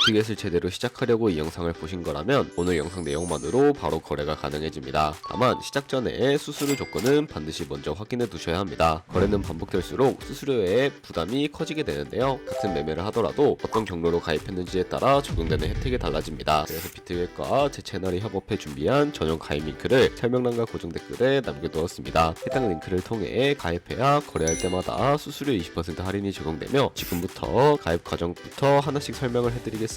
비트겟을 제대로 시작하려고 이 영상을 보신 거라면 오늘 영상 내용만으로 바로 거래가 가능해집니다. 다만 시작 전에 수수료 조건은 반드시 먼저 확인해 두셔야 합니다. 거래는 반복될수록 수수료의 부담이 커지게 되는데요. 같은 매매를 하더라도 어떤 경로로 가입했는지에 따라 적용되는 혜택이 달라집니다. 그래서 비트겟과 제 채널이 협업해 준비한 전용 가입 링크를 설명란과 고정 댓글에 남겨두었습니다. 해당 링크를 통해 가입해야 거래할 때마다 수수료 20% 할인이 적용되며 지금부터 가입 과정부터 하나씩 설명을 해드리겠습니다.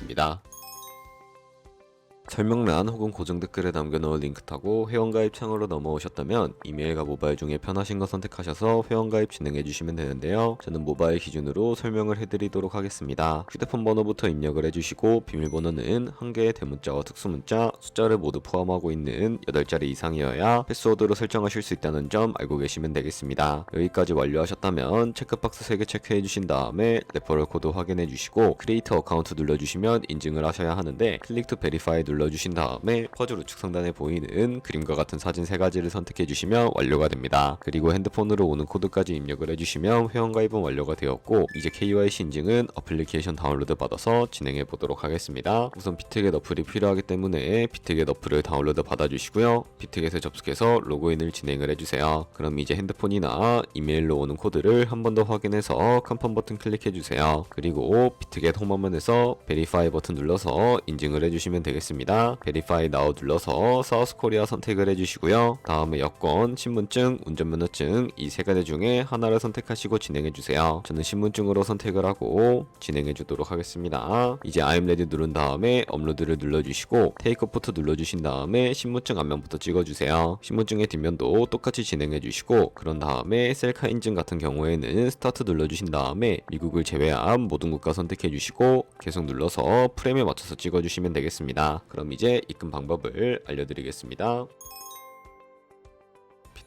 설명란 혹은 고정 댓글에 남겨놓은 링크 타고 회원가입 창으로 넘어오셨다면 이메일과 모바일 중에 편하신 거 선택하셔서 회원가입 진행해주시면 되는데요. 저는 모바일 기준으로 설명을 해드리도록 하겠습니다. 휴대폰 번호부터 입력을 해주시고 비밀번호는 한 개의 대문자와 특수문자, 숫자를 모두 포함하고 있는 8자리 이상이어야 패스워드로 설정하실 수 있다는 점 알고 계시면 되겠습니다. 여기까지 완료하셨다면 체크박스 3개 체크해주신 다음에 레퍼럴 코드 확인해주시고 크리에이터 어카운트 눌러주시면 인증을 하셔야 하는데 클릭 투 베리파이 눌러주신 다음에 퍼즐 우측 상단에 보이는 그림과 같은 사진 3가지를 선택해주시면 완료가 됩니다. 그리고 핸드폰으로 오는 코드까지 입력을 해주시면 회원가입은 완료가 되었고 이제 KYC 인증은 어플리케이션 다운로드 받아서 진행해 보도록 하겠습니다. 우선 비트겟 어플이 필요하기 때문에 비트겟 어플을 다운로드 받아주시고요. 비트겟에 접속해서 로그인을 진행을 해주세요. 그럼 이제 핸드폰이나 이메일로 오는 코드를 한 번 더 확인해서 컨펌 버튼 클릭해주세요. 그리고 비트겟 홈화면에서 베리파이 버튼 눌러서 인증을 해주시면 되겠습니다. 베리파이 now 눌러서 사우스 코리아 선택을 해주시고요. 다음에 여권, 신분증, 운전면허증 이 3가지 중에 하나를 선택하시고 진행해주세요. 저는 신분증으로 선택을 하고 진행해주도록 하겠습니다. 이제 I'm ready 누른 다음에 업로드를 눌러주시고 테이크 포토 눌러주신 다음에 신분증 앞면부터 찍어주세요. 신분증의 뒷면도 똑같이 진행해주시고 그런 다음에 셀카 인증 같은 경우에는 스타트 눌러주신 다음에 미국을 제외한 모든 국가 선택해주시고 계속 눌러서 프레임에 맞춰서 찍어주시면 되겠습니다. 그럼 이제 입금 방법을 알려드리겠습니다.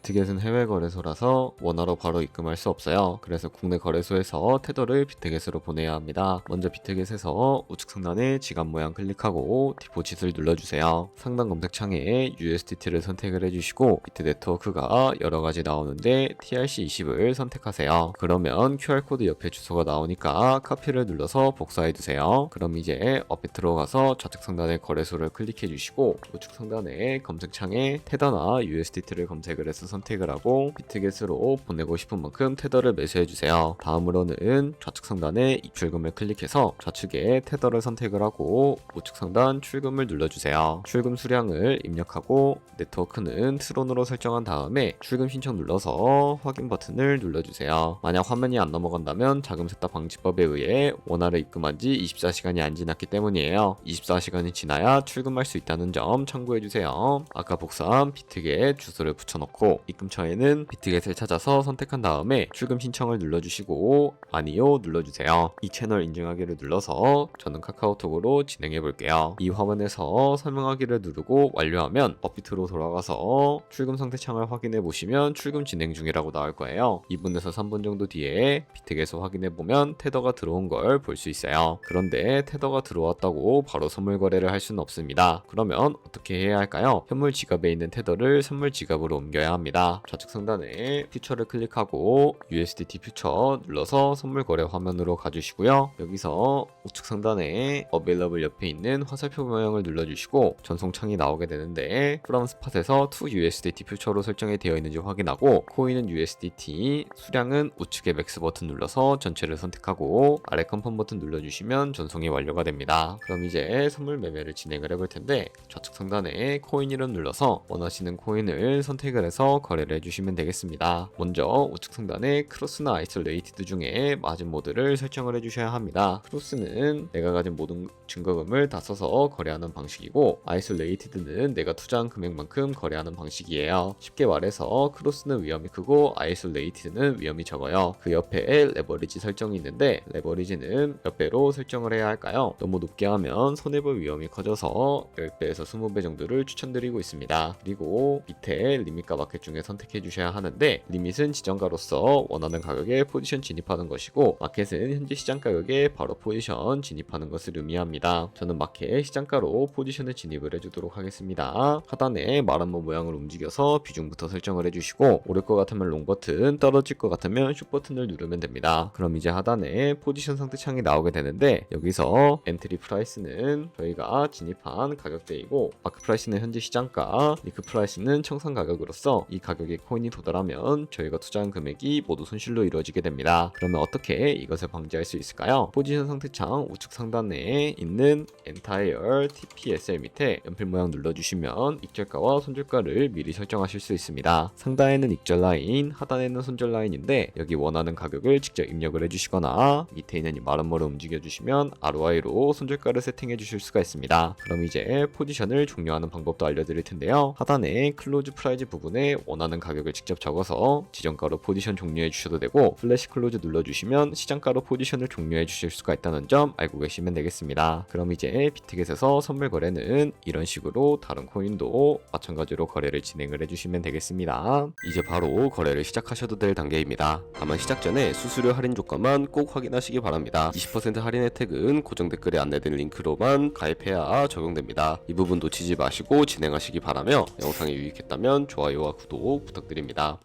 비트겟은 해외 거래소라서 원화로 바로 입금할 수 없어요. 그래서 국내 거래소에서 테더를 비트겟으로 보내야 합니다. 먼저 비트겟에서 우측 상단에 지갑 모양 클릭하고 디포짓을 눌러주세요. 상단 검색창에 USDT를 선택을 해주시고 비트 네트워크가 여러가지 나오는데 TRC20을 선택하세요. 그러면 QR코드 옆에 주소가 나오니까 카피를 눌러서 복사해두세요. 그럼 이제 업에 들어가서 좌측 상단에 거래소를 클릭해주시고 우측 상단에 검색창에 테더나 USDT를 검색을 해서 선택을 하고 비트겟으로 보내고 싶은 만큼 테더를 매수해주세요. 다음으로는 좌측 상단에 입출금을 클릭해서 좌측에 테더를 선택을 하고 우측 상단 출금을 눌러주세요. 출금 수량을 입력하고 네트워크는 트론으로 설정한 다음에 출금 신청 눌러서 확인 버튼을 눌러주세요. 만약 화면이 안 넘어간다면 자금 세탁 방지법에 의해 원화를 입금한 지 24시간이 안 지났기 때문이에요. 24시간이 지나야 출금할 수 있다는 점 참고해주세요. 아까 복사한 비트겟 주소를 붙여넣고 입금처에는 비트겟을 찾아서 선택한 다음에 출금 신청을 눌러주시고 아니요 눌러주세요. 이 채널 인증하기를 눌러서 저는 카카오톡으로 진행해 볼게요. 이 화면에서 설명하기를 누르고 완료하면 업비트로 돌아가서 출금 상태 창을 확인해 보시면 출금 진행 중이라고 나올 거예요. 2분에서 3분 정도 뒤에 비트겟을 확인해 보면 테더가 들어온 걸 볼 수 있어요. 그런데 테더가 들어왔다고 바로 선물 거래를 할 수는 없습니다. 그러면 어떻게 해야 할까요? 현물 지갑에 있는 테더를 선물 지갑으로 옮겨야 합니다. 좌측 상단에 퓨처를 클릭하고 USDT 퓨처 눌러서 선물 거래 화면으로 가주시고요. 여기서 우측 상단에 Available 옆에 있는 화살표 모양을 눌러주시고 전송창이 나오게 되는데 From Spot에서 to USDT 퓨처로 설정이 되어 있는지 확인하고 코인은 USDT, 수량은 우측의 맥스 버튼 눌러서 전체를 선택하고 아래 컨펌 버튼 눌러주시면 전송이 완료가 됩니다. 그럼 이제 선물 매매를 진행을 해볼 텐데 좌측 상단에 코인 이름 눌러서 원하시는 코인을 선택을 해서 거래를 해주시면 되겠습니다. 먼저 우측 상단에 크로스나 아이솔레이티드 중에 마진 모드를 설정을 해주셔야 합니다. 크로스는 내가 가진 모든 증거금을 다 써서 거래하는 방식이고 아이솔레이티드는 내가 투자한 금액만큼 거래하는 방식이에요. 쉽게 말해서 크로스는 위험이 크고 아이솔레이티드는 위험이 적어요. 그 옆에 레버리지 설정이 있는데 레버리지는 몇 배로 설정을 해야 할까요? 너무 높게 하면 손해볼 위험이 커져서 10배에서 20배 정도를 추천드리고 있습니다. 그리고 밑에 리밋과 마켓 중에 선택해 주셔야 하는데, 리밋은 지정가로서 원하는 가격에 포지션 진입하는 것이고, 마켓은 현재 시장 가격에 바로 포지션 진입하는 것을 의미합니다. 저는 마켓 시장가로 포지션을 진입을 해주도록 하겠습니다. 하단에 말한모 모양을 움직여서 비중부터 설정을 해주시고, 오를 것 같으면 롱 버튼, 떨어질 것 같으면 숏 버튼을 누르면 됩니다. 그럼 이제 하단에 포지션 상태창이 나오게 되는데, 여기서 엔트리 프라이스는 저희가 진입한 가격대이고, 마크 프라이스는 현재 시장가, 리크 프라이스는 청산 가격으로서 이 가격에 코인이 도달하면 저희가 투자한 금액이 모두 손실로 이루어지게 됩니다. 그러면 어떻게 이것을 방지할 수 있을까요? 포지션 상태창 우측 상단에 있는 Entire TPSL 밑에 연필 모양 눌러주시면 익절가와 손절가를 미리 설정하실 수 있습니다. 상단에는 익절 라인, 하단에는 손절 라인인데, 여기 원하는 가격을 직접 입력을 해주시거나 밑에 있는 이 마름모를 움직여주시면 ROI로 손절가를 세팅해 주실 수가 있습니다. 그럼 이제 포지션을 종료하는 방법도 알려드릴 텐데요. 하단에 클로즈 프라이즈 부분에 원하는 가격을 직접 적어서 지정가로 포지션 종료해 주셔도 되고, 플래시 클로즈 눌러주시면 시장가로 포지션을 종료해 주실 수가 있다는 점 알고 계시면 되겠습니다. 그럼 이제 비트겟에서 선물 거래는 이런 식으로 다른 코인도 마찬가지로 거래를 진행을 해주시면 되겠습니다. 이제 바로 거래를 시작하셔도 될 단계입니다. 다만 시작 전에 수수료 할인 조건만 꼭 확인하시기 바랍니다. 20% 할인 혜택은 고정 댓글에 안내된 링크로만 가입해야 적용됩니다. 이 부분 놓치지 마시고 진행하시기 바라며, 영상이 유익했다면 좋아요와 구독 부탁드립니다.